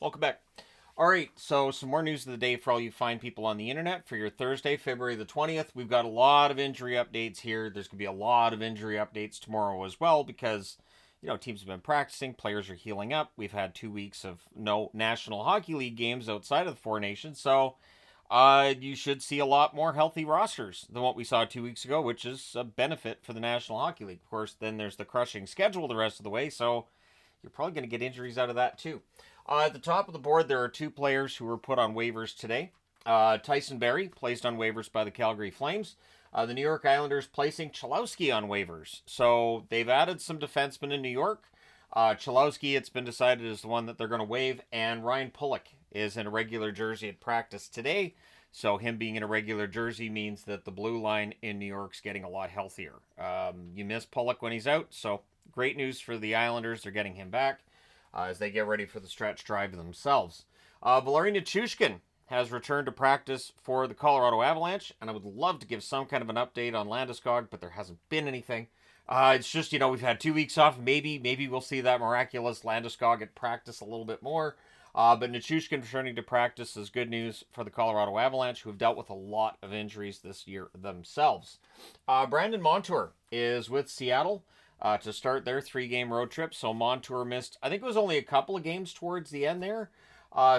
Welcome back. All right, so some more news of the day for all you fine people on the internet for your Thursday, February the 20th. We've got a lot of injury updates here. There's going to be a lot of injury updates tomorrow as well because, teams have been practicing, players are healing up. We've had 2 weeks of no National Hockey League games outside of the Four Nations, so you should see a lot more healthy rosters than what we saw 2 weeks ago, which is a benefit for the National Hockey League. Of course, then there's the crushing schedule the rest of the way, so you're probably going to get injuries out of that too. At the top of the board, there are two players who were put on waivers today. Tyson Barrie, placed on waivers by the Calgary Flames. The New York Islanders placing Cholowski on waivers. So they've added some defensemen in New York. Cholowski, it's been decided, is the one that they're going to waive. And Ryan Pulock is in a regular jersey at practice today. So him being in a regular jersey means that the blue line in New York's getting a lot healthier. You miss Pulock when he's out, so great news for the Islanders. They're getting him back as they get ready for the stretch drive themselves. Valeri Nichushkin has returned to practice for the Colorado Avalanche, and I would love to give some kind of an update on Landeskog, but there hasn't been anything. It's just, we've had 2 weeks off. Maybe we'll see that miraculous Landeskog at practice a little bit more. But Nichushkin returning to practice is good news for the Colorado Avalanche, who have dealt with a lot of injuries this year themselves. Brandon Montour is with Seattle to start their 3-game road trip. So Montour missed, I think it was only a couple of games towards the end there.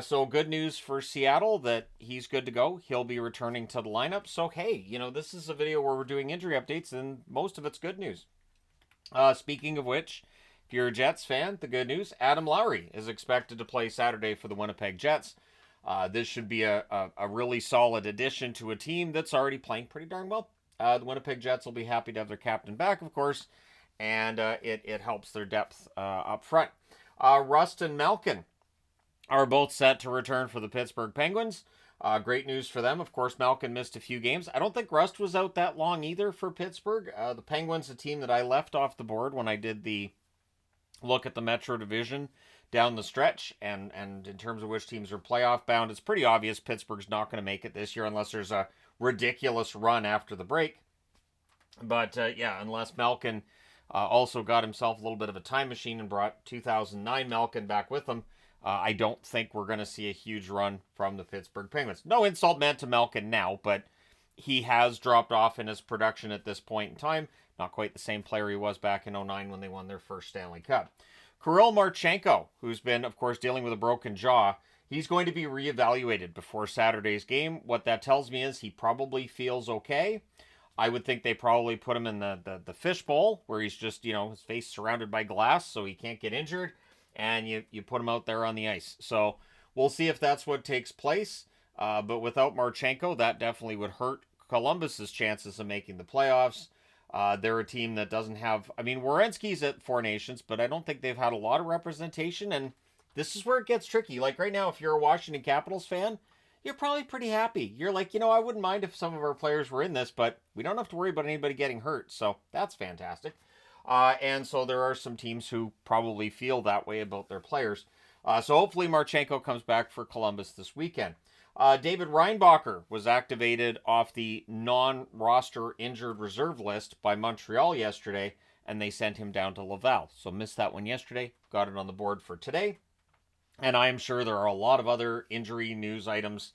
So good news for Seattle that he's good to go. He'll be returning to the lineup. So, hey, this is a video where we're doing injury updates, and most of it's good news. Speaking of which, if you're a Jets fan, the good news, Adam Lowry is expected to play Saturday for the Winnipeg Jets. This should be a really solid addition to a team that's already playing pretty darn well. The Winnipeg Jets will be happy to have their captain back, of course, and it helps their depth up front. Rust and Malkin are both set to return for the Pittsburgh Penguins. Great news for them. Of course, Malkin missed a few games. I don't think Rust was out that long either for Pittsburgh. The Penguins, a team that I left off the board when I did the look at the Metro Division down the stretch, and in terms of which teams are playoff bound, it's pretty obvious Pittsburgh's not going to make it this year unless there's a ridiculous run after the break. But unless Malkin also got himself a little bit of a time machine and brought 2009 Malkin back with him, I don't think we're going to see a huge run from the Pittsburgh Penguins. No insult meant to Malkin now, but he has dropped off in his production at this point in time. Not quite the same player he was back in 2009 when they won their first Stanley Cup. Kirill Marchenko, who's been, of course, dealing with a broken jaw, he's going to be reevaluated before Saturday's game. What that tells me is he probably feels okay. I would think they probably put him in the fishbowl where he's just, his face surrounded by glass so he can't get injured, and you put him out there on the ice. So we'll see if that's what takes place. But without Marchenko, that definitely would hurt Columbus's chances of making the playoffs. They're a team that doesn't have, Werenski's at Four Nations, but I don't think they've had a lot of representation, and this is where it gets tricky. Like right now, if you're a Washington Capitals fan, you're probably pretty happy. You're like, I wouldn't mind if some of our players were in this, but we don't have to worry about anybody getting hurt, so that's fantastic. And so there are some teams who probably feel that way about their players. So hopefully Marchenko comes back for Columbus this weekend. David Reinbacher was activated off the non-roster injured reserve list by Montreal yesterday, and they sent him down to Laval. So missed that one yesterday, got it on the board for today. And I am sure there are a lot of other injury news items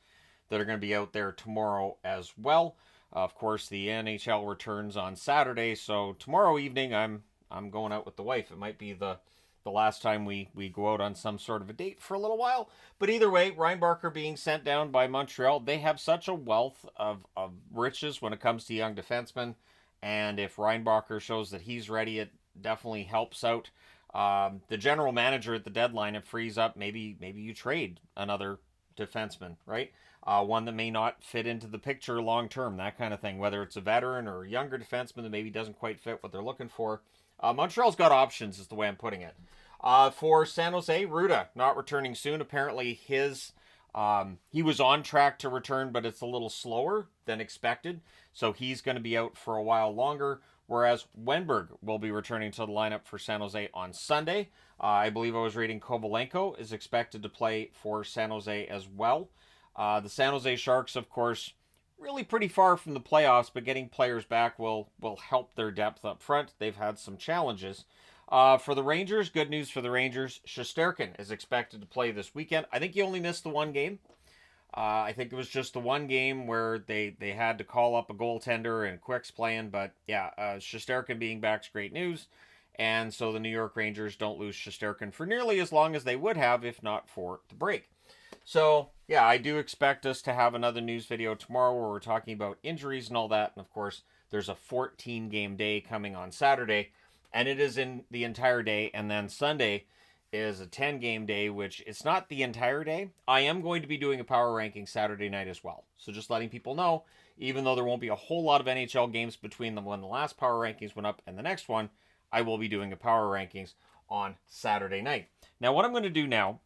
that are going to be out there tomorrow as well. Of course, the NHL returns on Saturday, so tomorrow evening I'm going out with the wife. It might be the last time we go out on some sort of a date for a little while. But either way, Reinbacher being sent down by Montreal, they have such a wealth of riches when it comes to young defensemen. And if Reinbacher shows that he's ready, it definitely helps out. The general manager at the deadline, it frees up. Maybe you trade another defenseman, right? One that may not fit into the picture long term, that kind of thing. Whether it's a veteran or a younger defenseman that maybe doesn't quite fit what they're looking for. Montreal's got options, is the way I'm putting it. For San Jose, Ruda not returning soon. Apparently he was on track to return, but it's a little slower than expected. So he's going to be out for a while longer. Whereas Wenberg will be returning to the lineup for San Jose on Sunday. I believe I was reading Kovalenko is expected to play for San Jose as well. The San Jose Sharks, of course, really pretty far from the playoffs, but getting players back will help their depth up front. They've had some challenges. For the Rangers, good news for the Rangers. Shesterkin is expected to play this weekend. I think he only missed the one game. I think it was just the one game where they had to call up a goaltender and Quick's playing. But yeah, Shesterkin being back is great news. And so the New York Rangers don't lose Shesterkin for nearly as long as they would have if not for the break. So yeah, I do expect us to have another news video tomorrow where we're talking about injuries and all that. And of course, there's a 14-game day coming on Saturday. And it is in the entire day. And then Sunday is a 10-game day, which it's not the entire day. I am going to be doing a power ranking Saturday night as well. So just letting people know, even though there won't be a whole lot of NHL games between them when the last power rankings went up and the next one, I will be doing a power rankings on Saturday night. Now, what I'm going to do now,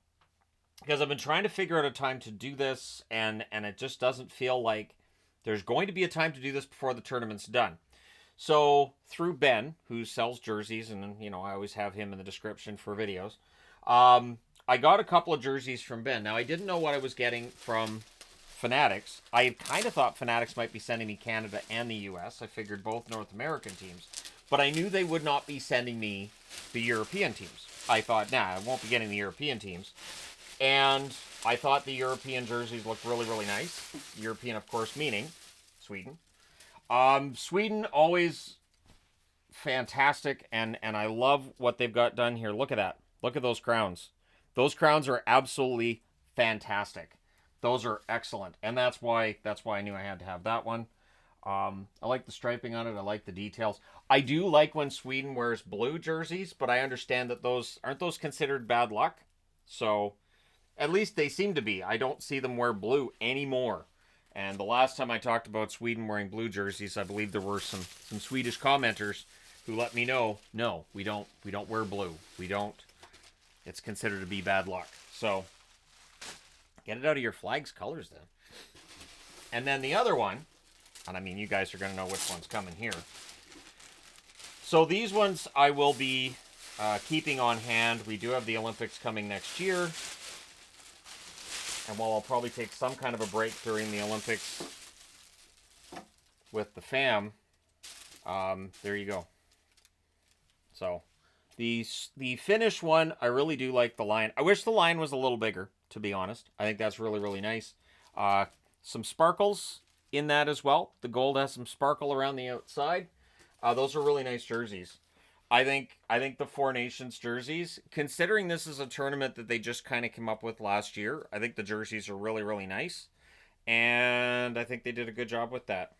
because I've been trying to figure out a time to do this, and it just doesn't feel like there's going to be a time to do this before the tournament's done. So through Ben, who sells jerseys, and I always have him in the description for videos, I got a couple of jerseys from Ben. Now I didn't know what I was getting from Fanatics. I kind of thought Fanatics might be sending me Canada and the US. I figured both North American teams, but I knew they would not be sending me the European teams. I thought, I won't be getting the European teams. And I thought the European jerseys looked really, really nice. European, of course, meaning Sweden. Sweden, always fantastic, and I love what they've got done here. Look at that. Look at those crowns. Those crowns are absolutely fantastic. Those are excellent, and that's why I knew I had to have that one. I like the striping on it. I like the details. I do like when Sweden wears blue jerseys, but I understand that aren't those considered bad luck? So at least they seem to be. I don't see them wear blue anymore. And the last time I talked about Sweden wearing blue jerseys, I believe there were some Swedish commenters who let me know, no, we don't wear blue. We don't. It's considered to be bad luck. So get it out of your flag's colors then. And then the other one, and I mean you guys are going to know which one's coming here. So these ones I will be keeping on hand. We do have the Olympics coming next year. And while I'll probably take some kind of a break during the Olympics with the fam, there you go. So the Finnish one, I really do like the line. I wish the line was a little bigger, to be honest. I think that's really, really nice. Some sparkles in that as well. The gold has some sparkle around the outside. Those are really nice jerseys. I think the Four Nations jerseys, considering this is a tournament that they just kind of came up with last year, I think the jerseys are really, really nice. And I think they did a good job with that.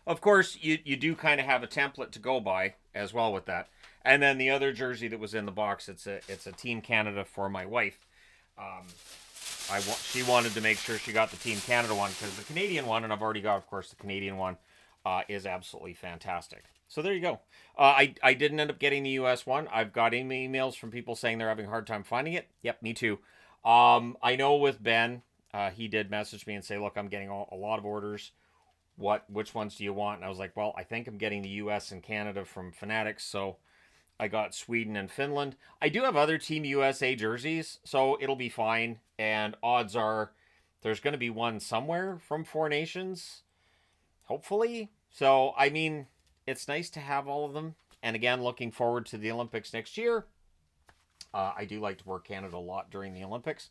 Of course, you do kind of have a template to go by as well with that. And then the other jersey that was in the box, it's a Team Canada for my wife. She wanted to make sure she got the Team Canada one because the Canadian one, and I've already got, of course, the Canadian one, is absolutely fantastic. So there you go. I didn't end up getting the US one. I've got emails from people saying they're having a hard time finding it. Yep, me too. I know with Ben, he did message me and say, look, I'm getting a lot of orders. Which ones do you want? And I was like, well, I think I'm getting the US and Canada from Fanatics, so I got Sweden and Finland. I do have other Team USA jerseys, so it'll be fine. And odds are there's going to be one somewhere from Four Nations, hopefully. So, I mean, it's nice to have all of them. And again, looking forward to the Olympics next year. I do like to work Canada a lot during the Olympics.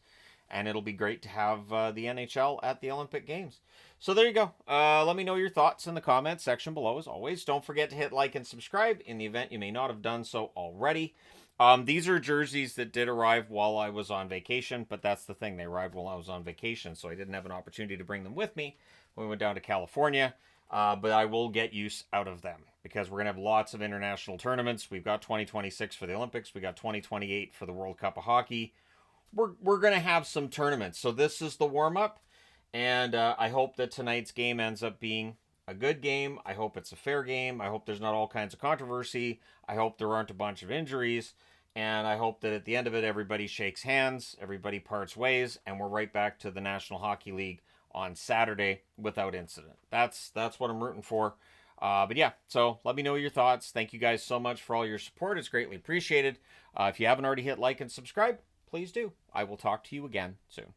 And it'll be great to have the NHL at the Olympic Games. So there you go. Let me know your thoughts in the comments section below. As always, don't forget to hit like and subscribe in the event you may not have done so already. These are jerseys that did arrive while I was on vacation. But that's the thing. They arrived while I was on vacation. So I didn't have an opportunity to bring them with me when we went down to California. But I will get use out of them because we're going to have lots of international tournaments. We've got 2026 for the Olympics. We got 2028 for the World Cup of Hockey. We're going to have some tournaments. So this is the warm-up. And I hope that tonight's game ends up being a good game. I hope it's a fair game. I hope there's not all kinds of controversy. I hope there aren't a bunch of injuries. And I hope that at the end of it, everybody shakes hands, everybody parts ways, and we're right back to the National Hockey League on Saturday without incident. That's what I'm rooting for. But yeah, so let me know your thoughts. Thank you guys so much for all your support. It's greatly appreciated. If you haven't already hit like and subscribe, please do. I will talk to you again soon.